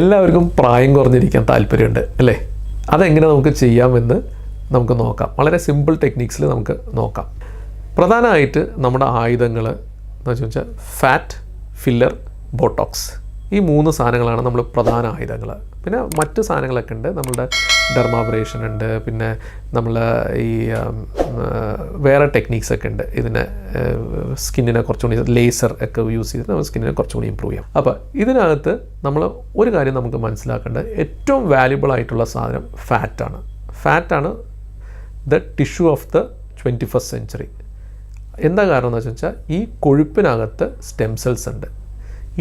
എല്ലാവർക്കും പ്രായം കുറഞ്ഞിരിക്കാൻ താല്പര്യമുണ്ട് അല്ലേ? അതെങ്ങനെ നമുക്ക് ചെയ്യാമെന്ന് നമുക്ക് നോക്കാം. വളരെ സിമ്പിൾ ടെക്നിക്സിൽ നമുക്ക് നോക്കാം. പ്രധാനമായിട്ട് നമ്മുടെ ആയുധങ്ങൾ എന്ന് വെച്ചാൽ ഫാറ്റ്, ഫില്ലർ, ബോട്ടോക്സ്. ഈ 3 സാധനങ്ങളാണ് നമ്മൾ പ്രധാന ആയുധങ്ങൾ. പിന്നെ മറ്റ് സാധനങ്ങളൊക്കെ ഉണ്ട്. നമ്മളുടെ ഡെർമാബ്രേഷൻ ഉണ്ട്, പിന്നെ നമ്മൾ ഈ വേറെ ടെക്നീക്സൊക്കെ ഉണ്ട്. ഇതിനെ സ്കിന്നിനെ കുറച്ചുകൂടി ലേസർ ഒക്കെ യൂസ് ചെയ്ത് നമ്മൾ സ്കിന്നിനെ കുറച്ചുകൂടി ഇമ്പ്രൂവ് ചെയ്യാം. അപ്പോൾ ഇതിനകത്ത് നമ്മൾ ഒരു കാര്യം നമുക്ക് മനസ്സിലാക്കേണ്ടത്, ഏറ്റവും വാല്യുബിൾ ആയിട്ടുള്ള സാധനം ഫാറ്റാണ്. ഫാറ്റാണ് the tissue of the 21st century. എന്താ കാരണം എന്ന് വെച്ചാൽ ഈ കൊഴുപ്പിനകത്ത് സ്റ്റെം സെൽസ് ഉണ്ട്.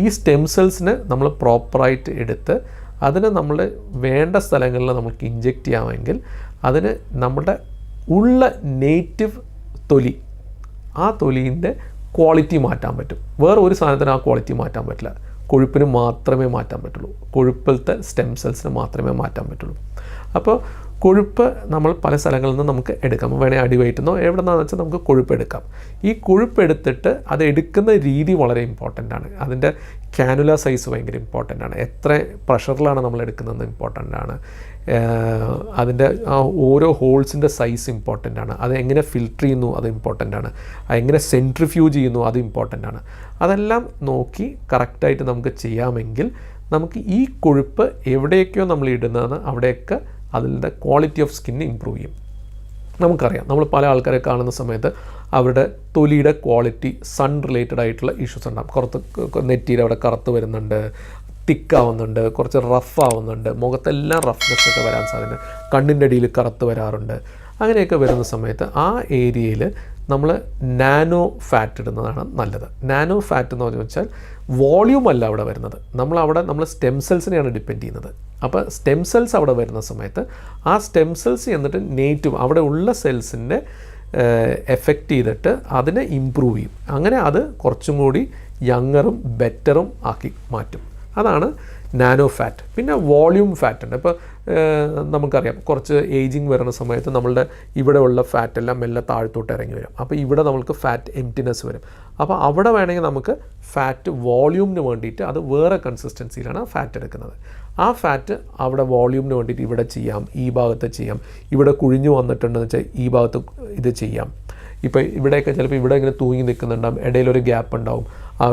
ഈ സ്റ്റെം സെൽസിനെ നമ്മൾ പ്രോപ്പറായിട്ട് എടുത്ത് അതിന് നമ്മൾ വേണ്ട സ്ഥലങ്ങളിൽ നമുക്ക് ഇഞ്ചെക്റ്റ് ചെയ്യാമെങ്കിൽ അതിന് നമ്മുടെ ഉള്ള നേറ്റീവ് തൊലി, ആ തൊലീൻ്റെ ക്വാളിറ്റി മാറ്റാൻ പറ്റും. വേറെ ഒരു സാധനത്തിന് ആ ക്വാളിറ്റി മാറ്റാൻ പറ്റില്ല. കൊഴുപ്പിന് മാത്രമേ മാറ്റാൻ പറ്റുള്ളൂ. കൊഴുപ്പിലത്തെ സ്റ്റെം സെൽസിന് മാത്രമേ മാറ്റാൻ പറ്റുള്ളൂ. അപ്പോൾ കൊഴുപ്പ് നമ്മൾ പല സ്ഥലങ്ങളിൽ നിന്ന് നമുക്ക് എടുക്കാം. വേണേൽ അടിവയറ്റുന്നോ എവിടെ നിന്നാണെന്ന് വെച്ചാൽ നമുക്ക് കൊഴുപ്പ് എടുക്കാം. ഈ കൊഴുപ്പ് എടുത്തിട്ട് അത് എടുക്കുന്ന രീതി വളരെ ഇമ്പോർട്ടൻ്റ് ആണ്. അതിൻ്റെ കാനുല സൈസ് ഭയങ്കര ഇമ്പോർട്ടൻ്റ് ആണ്. എത്ര പ്രഷറിലാണ് നമ്മൾ എടുക്കുന്നതെന്ന് ഇമ്പോർട്ടൻ്റ് ആണ്. അതിൻ്റെ ആ ഓരോ ഹോൾസിൻ്റെ സൈസ് ഇമ്പോർട്ടൻ്റ് ആണ്. അത് എങ്ങനെ ഫിൽറ്റർ ചെയ്യുന്നു അത് ഇമ്പോർട്ടൻ്റ് ആണ്. എങ്ങനെ സെൻട്രിഫ്യൂജ് ചെയ്യുന്നു അത് ഇമ്പോർട്ടൻ്റ് ആണ്. അതെല്ലാം നോക്കി കറക്റ്റായിട്ട് നമുക്ക് ചെയ്യാമെങ്കിൽ നമുക്ക് ഈ കൊഴുപ്പ് എവിടെയൊക്കെയോ നമ്മൾ ഇടുന്നതെന്ന് അവിടെയൊക്കെ അതിൻ്റെ ക്വാളിറ്റി ഓഫ് സ്കിൻ ഇമ്പ്രൂവ് ചെയ്യും. നമുക്കറിയാം, നമ്മൾ പല ആൾക്കാരെ കാണുന്ന സമയത്ത് അവരുടെ തൊലിയുടെ ക്വാളിറ്റി സൺ റിലേറ്റഡ് ആയിട്ടുള്ള ഇഷ്യൂസ് ഉണ്ടാകും. നെറ്റിയുടെ അവിടെ കറുത്ത് വരുന്നുണ്ട്, തിക്കാവുന്നുണ്ട്, കുറച്ച് റഫ് ആവുന്നുണ്ട്, മുഖത്തെല്ലാം റഫ്നെസ് ഒക്കെ വരാൻ സാധ്യത, കണ്ണിൻ്റെ അടിയിൽ കറുത്ത് വരാറുണ്ട്. അങ്ങനെയൊക്കെ വരുന്ന സമയത്ത് ആ ഏരിയയിൽ നമ്മൾ നാനോ ഫാറ്റ് ഇടുന്നതാണ് നല്ലത്. നാനോ ഫാറ്റ് എന്ന് പറഞ്ഞു വെച്ചാൽ വോള്യൂം അല്ല അവിടെ വരുന്നത്. നമ്മൾ സ്റ്റെം സെൽസിനെയാണ് ഡിപ്പെൻഡ് ചെയ്യുന്നത്. അപ്പോൾ സ്റ്റെം സെൽസ് അവിടെ വരുന്ന സമയത്ത് ആ സ്റ്റെം സെൽസ് എന്നിട്ട് നേറ്റീവ് അവിടെ ഉള്ള സെൽസിൻ്റെ എഫക്റ്റ് ചെയ്തിട്ട് അതിനെ ഇമ്പ്രൂവ് ചെയ്യും. അങ്ങനെ അത് കുറച്ചും കൂടി യങ്ങറും ബെറ്ററും ആക്കി മാറ്റും. അതാണ് നാനോ ഫാറ്റ്. പിന്നെ വോള്യൂം ഫാറ്റ് ഉണ്ട്. ഇപ്പോൾ നമുക്കറിയാം, കുറച്ച് ഏജിങ് വരുന്ന സമയത്ത് നമ്മളുടെ ഇവിടെ ഉള്ള ഫാറ്റെല്ലാം മെല്ലെ താഴത്തോട്ട് ഇറങ്ങി വരും. അപ്പോൾ ഇവിടെ നമുക്ക് ഫാറ്റ് എംപ്റ്റിനെസ് വരും. അപ്പോൾ അവിടെ വേണമെങ്കിൽ നമുക്ക് ഫാറ്റ് വോള്യൂമിന് വേണ്ടിയിട്ട് അത് വേറെ കൺസിസ്റ്റൻസിയിലാണ് ഫാറ്റ് എടുക്കുന്നത്. ആ ഫാറ്റ് അവിടെ വോള്യൂമിന് വേണ്ടിയിട്ട് ഇവിടെ ചെയ്യാം, ഈ ഭാഗത്ത് ചെയ്യാം. ഇവിടെ കുഴിഞ്ഞു വന്നിട്ടുണ്ടെന്ന് വെച്ചാൽ ഈ ഭാഗത്ത് ഇത് ചെയ്യാം. ഇപ്പോൾ ഇവിടെയൊക്കെ ചിലപ്പോൾ ഇവിടെ ഇങ്ങനെ തൂങ്ങി നിൽക്കുന്നുണ്ടാകും, ഇടയിലൊരു ഗ്യാപ്പ് ഉണ്ടാവും. ആ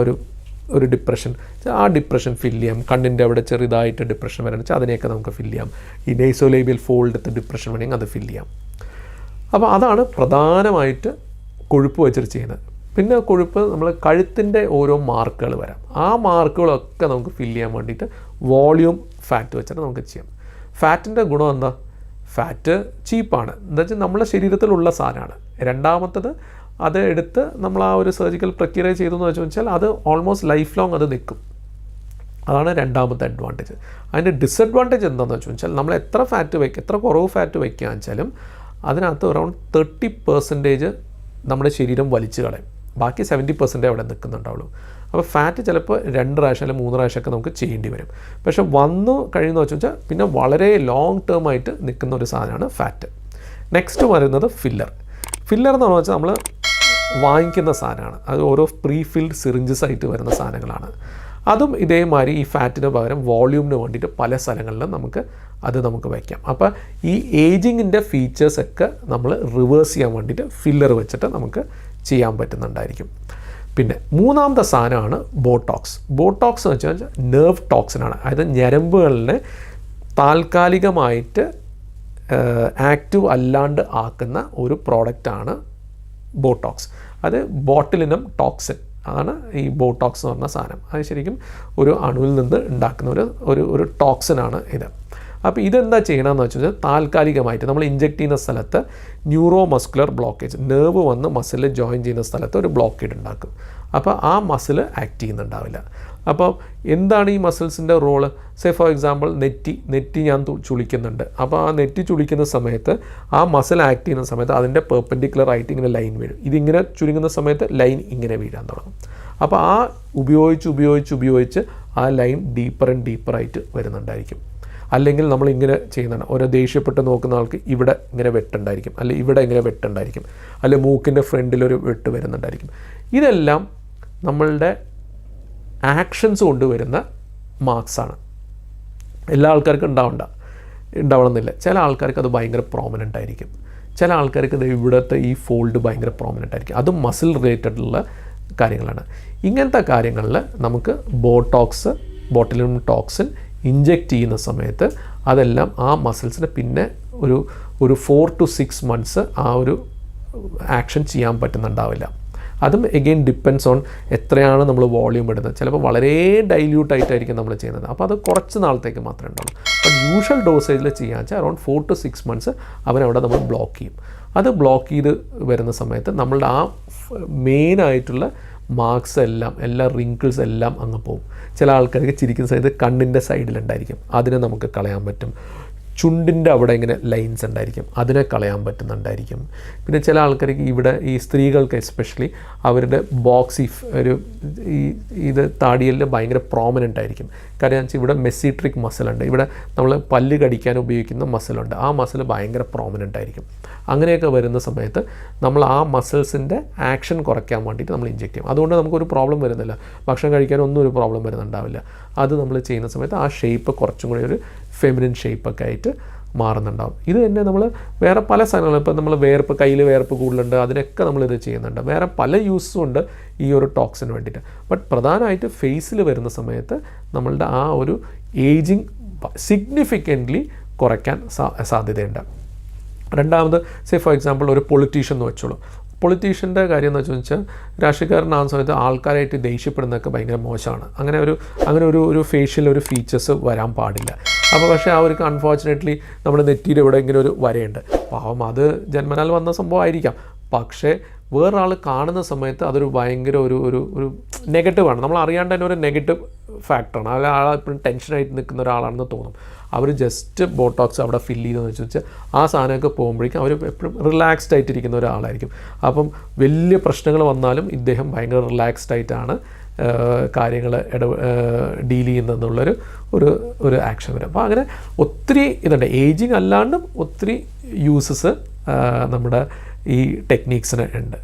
ഒരു ഡിപ്രഷൻ, ആ ഡിപ്രഷൻ ഫില്ല് ചെയ്യാം. കണ്ണിൻ്റെ അവിടെ ചെറുതായിട്ട് ഡിപ്രഷൻ വരണം വെച്ചാൽ അതിനെയൊക്കെ നമുക്ക് ഫില്ല് ചെയ്യാം. ഈ നേസോലേബിയൽ ഫോൾഡത്തെ ഡിപ്രഷൻ വേണമെങ്കിൽ അത് ഫില്ല് ചെയ്യാം. അപ്പോൾ അതാണ് പ്രധാനമായിട്ട് കൊഴുപ്പ് വെച്ചിട്ട് ചെയ്യുന്നത്. പിന്നെ കൊഴുപ്പ് നമ്മൾ കഴുത്തിൻ്റെ ഓരോ മാർക്കുകൾ വരാം. ആ മാർക്കുകളൊക്കെ നമുക്ക് ഫില്ല് ചെയ്യാൻ വേണ്ടിയിട്ട് വോള്യൂം ഫാറ്റ് വെച്ചിട്ട് നമുക്ക് ചെയ്യാം. ഫാറ്റിൻ്റെ ഗുണം എന്താ? ഫാറ്റ് ചീപ്പാണ്. എന്താ വെച്ചാൽ നമ്മുടെ ശരീരത്തിലുള്ള സാധനമാണ്. രണ്ടാമത്തത്, അത് എടുത്ത് നമ്മൾ ആ ഒരു സർജിക്കൽ പ്രക്രിയ ചെയ്തെന്ന് വെച്ചാൽ അത് ഓൾമോസ്റ്റ് ലൈഫ് ലോങ് അത് നിൽക്കും. അതാണ് രണ്ടാമത്തെ അഡ്വാൻറ്റേജ്. അതിൻ്റെ ഡിസഡ്വാൻറ്റേജ് എന്താണെന്ന് വെച്ചാൽ നമ്മൾ എത്ര കുറവ് ഫാറ്റ് വയ്ക്കുകയെന്ന് വെച്ചാലും അതിനകത്ത് അറൗണ്ട് 30% നമ്മുടെ ശരീരം വലിച്ചു കളയും. ബാക്കി 70% അവിടെ നിൽക്കുന്നുണ്ടാവുള്ളൂ. അപ്പോൾ ഫാറ്റ് ചിലപ്പോൾ 2 പ്രാവശ്യം അല്ലെങ്കിൽ 3 പ്രാവശ്യമൊക്കെ നമുക്ക് ചെയ്യേണ്ടി വരും. പക്ഷെ വന്നു കഴിയുന്ന വെച്ചാൽ പിന്നെ വളരെ ലോങ് ടേം ആയിട്ട് നിൽക്കുന്ന ഒരു സാധനമാണ് ഫാറ്റ്. നെക്സ്റ്റ് വരുന്നത് ഫില്ലർ. ഫില്ലർ എന്ന് പറഞ്ഞാൽ നമ്മൾ വാങ്ങിക്കുന്ന സാധനമാണ്. അത് ഓരോ പ്രീ ഫിൽഡ് സിറിഞ്ചസ് ആയിട്ട് വരുന്ന സാധനങ്ങളാണ്. അതും ഇതേമാതിരി ഈ ഫാറ്റിന് പകരം വോള്യൂമിന് വേണ്ടിയിട്ട് പല സ്ഥലങ്ങളിലും നമുക്ക് വയ്ക്കാം. അപ്പോൾ ഈ ഏജിങ്ങിൻ്റെ ഫീച്ചേഴ്സൊക്കെ നമ്മൾ റിവേഴ്സ് ചെയ്യാൻ വേണ്ടിയിട്ട് ഫില്ലർ വെച്ചിട്ട് നമുക്ക് ചെയ്യാൻ പറ്റുന്നുണ്ടായിരിക്കും. പിന്നെ മൂന്നാമത്തെ സാധനമാണ് ബോട്ടോക്സ്. ബോട്ടോക്സ് എന്ന് വെച്ചാൽ നെർവ് ടോക്സിനാണ്. അതായത് ഞരമ്പുകളിനെ താൽക്കാലികമായിട്ട് ആക്റ്റീവ് അല്ലാണ്ട് ആക്കുന്ന ഒരു പ്രോഡക്റ്റാണ് ബോട്ടോക്സ്. അത് ബോട്ടിലിനം ടോക്സിൻ, അതാണ് ഈ ബോട്ടോക്സ് എന്ന് പറഞ്ഞ സാധനം. അത് ശരിക്കും ഒരു അണുവിൽ നിന്ന് ഉണ്ടാക്കുന്ന ഒരു ടോക്സിനാണ് ഇത്. അപ്പോൾ ഇതെന്താ ചെയ്യണമെന്ന് വെച്ചാൽ താൽക്കാലികമായിട്ട് നമ്മൾ ഇഞ്ചെക്ട് ചെയ്യുന്ന സ്ഥലത്ത് ന്യൂറോ മസ്കുലർ ബ്ലോക്കേജ്, നെർവ് വന്ന് മസിൽ ജോയിൻ ചെയ്യുന്ന സ്ഥലത്ത് ഒരു ബ്ലോക്കേഡ് ഉണ്ടാക്കും. അപ്പോൾ ആ മസിൽ ആക്ട് ചെയ്യുന്നുണ്ടാവില്ല. അപ്പോൾ എന്താണ് ഈ മസിൽസിൻ്റെ റോള്? സേ ഫോർ എക്സാമ്പിൾ നെറ്റി ഞാൻ ചുളിക്കുന്നുണ്ട്. അപ്പോൾ ആ നെറ്റി ചുളിക്കുന്ന സമയത്ത് ആ മസിൽ ആക്ട് ചെയ്യുന്ന സമയത്ത് അതിൻ്റെ പെർപെൻഡിക്കുലർ ആയിട്ട് ഇങ്ങനെ ലൈൻ വീഴും. ഇതിങ്ങനെ ചുരുങ്ങുന്ന സമയത്ത് ലൈൻ ഇങ്ങനെ വീഴാൻ തുടങ്ങും. അപ്പോൾ ആ ഉപയോഗിച്ച് ആ ലൈൻ ഡീപ്പർ ആൻഡ് ഡീപ്പറായിട്ട് വരുന്നുണ്ടായിരിക്കും. അല്ലെങ്കിൽ നമ്മളിങ്ങനെ ചെയ്യുന്നുണ്ട്, ഓരോ ദേഷ്യപ്പെട്ട് നോക്കുന്ന ആൾക്ക് ഇവിടെ ഇങ്ങനെ വെട്ടുണ്ടായിരിക്കും, അല്ലെങ്കിൽ ഇവിടെ ഇങ്ങനെ വെട്ടുണ്ടായിരിക്കും, അല്ലെങ്കിൽ മൂക്കിൻ്റെ ഫ്രണ്ടിലൊരു വെട്ട് വരുന്നുണ്ടായിരിക്കും. ഇതെല്ലാം നമ്മളുടെ ആക്ഷൻസ് കൊണ്ടുവരുന്ന മാർക്സാണ്. എല്ലാ ആൾക്കാർക്കും ഉണ്ടാവണമെന്നില്ല. ചില ആൾക്കാർക്ക് അത് ഭയങ്കര പ്രോമിനൻ്റ് ആയിരിക്കും. ചില ആൾക്കാർക്ക് ഇവിടുത്തെ ഈ ഫോൾഡ് ഭയങ്കര പ്രോമിനൻ്റ് ആയിരിക്കും. അതും മസിൽ റിലേറ്റഡുള്ള കാര്യങ്ങളാണ്. ഇങ്ങനത്തെ കാര്യങ്ങളിൽ നമുക്ക് ബോട്ടിലിനം ടോക്സിൻ ഇഞ്ചെക്റ്റ് ചെയ്യുന്ന സമയത്ത് അതെല്ലാം ആ മസിൽസിന് പിന്നെ ഒരു 4 to 6 months ആ ഒരു ആക്ഷൻ ചെയ്യാൻ പറ്റുന്നുണ്ടാവില്ല. അതും എഗെയിൻ ഡിപ്പെൻഡ്സ് ഓൺ എത്രയാണ് നമ്മൾ വോളിയൂം ഇടുന്നത്. ചിലപ്പോൾ വളരെ ഡൈല്യൂട്ടായിട്ടായിരിക്കും നമ്മൾ ചെയ്യുന്നത്. അപ്പോൾ അത് കുറച്ച് നാളത്തേക്ക് മാത്രമേ ഉണ്ടാവുള്ളൂ. ബട്ട് യൂഷ്വൽ ഡോസേജിൽ ചെയ്യാൻ വെച്ചാൽ അറൗണ്ട് 4 to 6 months അവനവിടെ നമ്മൾ ബ്ലോക്ക് ചെയ്യും. അത് ബ്ലോക്ക് ചെയ്ത് വരുന്ന സമയത്ത് നമ്മളുടെ ആ മെയിനായിട്ടുള്ള മാർക്സ് എല്ലാ റിങ്കിൾസ് എല്ലാം അങ്ങ് പോകും. ചില ആൾക്കാർക്ക് ചിരിക്കുന്ന സമയത്ത് കണ്ണിൻ്റെ സൈഡിലുണ്ടായിരിക്കും, അതിനെ നമുക്ക് കളയാൻ പറ്റും. ചുണ്ടിൻ്റെ അവിടെ ഇങ്ങനെ ലൈൻസ് ഉണ്ടായിരിക്കും, അതിനെ കളയാൻ പറ്റുന്നുണ്ടായിരിക്കും. പിന്നെ ചില ആൾക്കാർക്ക് ഇവിടെ ഈ സ്ത്രീകൾക്ക് എസ്പെഷ്യലി അവരുടെ ഇത് താടിയിൽ ഭയങ്കര പ്രോമിനൻ്റ് ആയിരിക്കും. കാര്യം വെച്ചാൽ ഇവിടെ മെസ്സിട്രിക് മസിലുണ്ട്, ഇവിടെ നമ്മൾ പല്ല് കടിക്കാൻ ഉപയോഗിക്കുന്ന മസിലുണ്ട്, ആ മസിൽ ഭയങ്കര പ്രോമിനൻ്റ് ആയിരിക്കും. അങ്ങനെയൊക്കെ വരുന്ന സമയത്ത് നമ്മൾ ആ മസിൽസിൻ്റെ ആക്ഷൻ കുറയ്ക്കാൻ വേണ്ടിയിട്ട് നമ്മൾ ഇഞ്ചെക്ട് ചെയ്യും. അതുകൊണ്ട് നമുക്കൊരു പ്രോബ്ലം വരുന്നില്ല, ഭക്ഷണം കഴിക്കാനൊന്നും ഒരു പ്രോബ്ലം വരുന്നുണ്ടാവില്ല. അത് നമ്മൾ ചെയ്യുന്ന സമയത്ത് ആ ഷേപ്പ് കുറച്ചും കൂടി ഒരു ഫെമിനിൻ ഷേപ്പൊക്കെ ആയിട്ട് മാറുന്നുണ്ടാവും. ഇത് തന്നെ നമ്മൾ വേറെ പല സാധനങ്ങളും, ഇപ്പോൾ നമ്മൾ കയ്യിൽ വേർപ്പ് കൂടുതലുണ്ട്, അതിനൊക്കെ നമ്മളിത് ചെയ്യുന്നുണ്ട്. വേറെ പല യൂസും ഉണ്ട് ഈ ഒരു ടോക്സിന് വേണ്ടിയിട്ട്. ബട്ട് പ്രധാനമായിട്ട് ഫേസിൽ വരുന്ന സമയത്ത് നമ്മളുടെ ആ ഒരു ഏജിങ് സിഗ്നിഫിക്കൻ്റ്ലി കുറയ്ക്കാൻ സാധ്യതയുണ്ട്. രണ്ടാമത് ഫോർ എക്സാമ്പിൾ ഒരു പൊളിറ്റീഷ്യൻ എന്ന് വെച്ചോളൂ. പൊളിറ്റീഷ്യൻ്റെ കാര്യം എന്ന് വെച്ചാൽ രാഷ്ട്രീയക്കാരനാകുന്ന സമയത്ത് ആൾക്കാരായിട്ട് ദേഷ്യപ്പെടുന്നതൊക്കെ ഭയങ്കര മോശമാണ്. അങ്ങനെ ഒരു ഫേഷ്യൽ ഒരു ഫീച്ചേഴ്സ് വരാൻ പാടില്ല. അപ്പോൾ പക്ഷേ അവർക്ക് അൺഫോർച്ചുനേറ്റ്ലി നമ്മുടെ നെറ്റിയിൽ ഇവിടെ ഇങ്ങനെ ഒരു വരയുണ്ട്. പാവം അത് ജന്മനാൽ വന്ന സംഭവമായിരിക്കാം. പക്ഷേ വേറൊരാൾ കാണുന്ന സമയത്ത് അതൊരു ഭയങ്കര ഒരു നെഗറ്റീവാണ്. നമ്മൾ അറിയാണ്ട് തന്നെ ഒരു നെഗറ്റീവ് ഫാക്ടറാണ്. അതിൽ എപ്പോഴും ടെൻഷനായിട്ട് നിൽക്കുന്ന ഒരാളാണെന്ന് തോന്നും. അവർ ജസ്റ്റ് ബോട്ടോക്സ് അവിടെ ഫില്ല് ചെയ്തെന്ന് വെച്ചാൽ ആ സാധനമൊക്കെ പോകുമ്പോഴേക്കും അവർ എപ്പോഴും റിലാക്സ്ഡ് ആയിട്ടിരിക്കുന്ന ഒരാളായിരിക്കും. അപ്പം വലിയ പ്രശ്നങ്ങൾ വന്നാലും ഇദ്ദേഹം ഭയങ്കര റിലാക്സ്ഡ് ആയിട്ടാണ് കാര്യങ്ങൾ ഡീൽ ചെയ്യുന്നതെന്നുള്ളൊരു ഒരു ആക്ഷൻ വരും. അപ്പോൾ അങ്ങനെ ഒത്തിരി ഇതുണ്ട്. ഏജിങ് അല്ലാണ്ടും ഒത്തിരി യൂസസ് നമ്മുടെ ഈ ടെക്നീക്സിന് ഉണ്ട്.